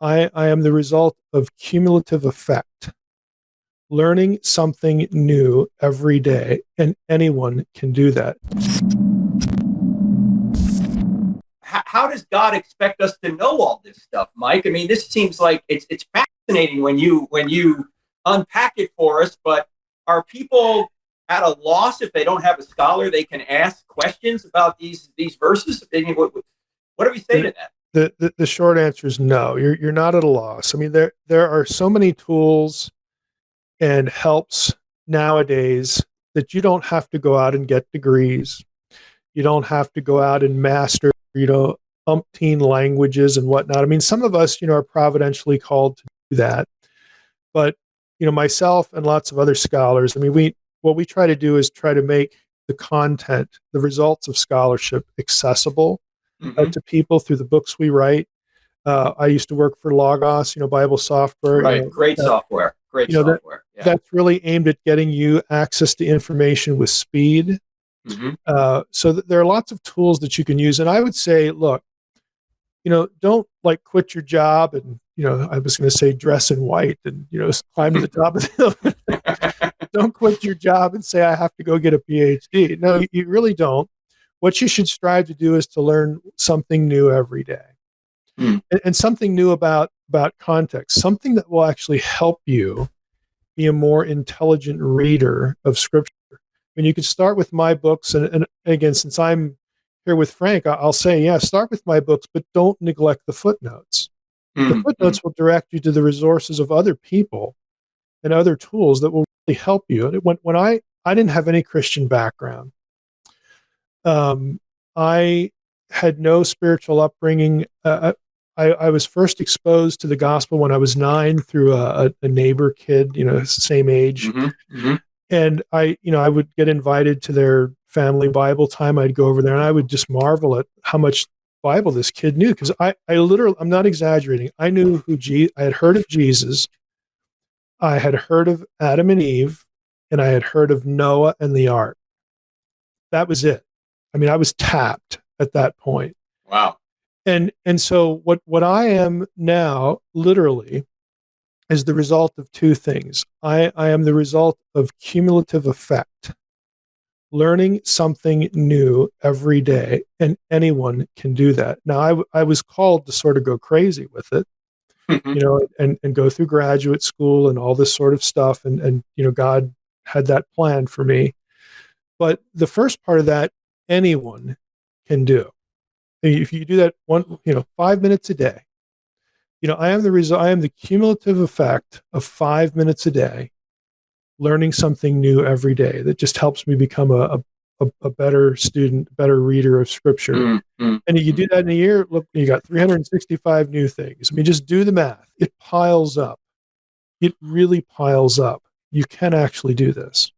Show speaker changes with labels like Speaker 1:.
Speaker 1: I am the result of cumulative effect, learning something new every day, and anyone can do that.
Speaker 2: How does God expect us to know all this stuff, Mike? I mean, this seems like it's fascinating when you unpack it for us, but are people at a loss if they don't have a scholar they can ask questions about these verses? I mean, what do we say to that?
Speaker 1: The short answer is no. You're not at a loss. I mean, there are so many tools and helps nowadays that you don't have to go out and get degrees. You don't have to go out and master, umpteen languages and whatnot. I mean, some of us, are providentially called to do that. But, myself and lots of other scholars, I mean, what we try to do is try to make the content, the results of scholarship accessible to people through the books we write. I used to work for Logos, Bible software.
Speaker 2: Right, great software. Great software.
Speaker 1: That's really aimed at getting you access to information with speed. So there are lots of tools that you can use. And I would say, look, don't quit your job and, I was going to say dress in white and, climb to the top of the hill. Don't quit your job and say, I have to go get a Ph.D. No, you really don't. What you should strive to do is to learn something new every day. And something new about context, something that will actually help you be a more intelligent reader of Scripture. I mean, you could start with my books, and again, since I'm here with Frank, I'll say, start with my books, but don't neglect the footnotes. The footnotes will direct you to the resources of other people and other tools that will really help you. And when I didn't have any Christian background, I had no spiritual upbringing. I was first exposed to the gospel when I was 9 through a neighbor kid, same age. And I would get invited to their family Bible time. I'd go over there and I would just marvel at how much Bible this kid knew. Because I literally, I'm not exaggerating. I knew I had heard of Jesus. I had heard of Adam and Eve, and I had heard of Noah and the ark. That was it. I mean, I was tapped at that point.
Speaker 2: Wow.
Speaker 1: And so what I am now, literally, is the result of two things. I am the result of cumulative effect, learning something new every day, and anyone can do that. Now, I was called to sort of go crazy with it, and go through graduate school and all this sort of stuff, and God had that planned for me. But the first part of that, anyone can do. If you do that 5 minutes a day, I am the cumulative effect of 5 minutes a day, learning something new every day that just helps me become a better student, better reader of Scripture. And you do that in a year, look, you got 365 new things. I mean, just do the math. It piles up. It really piles up. You can actually do this.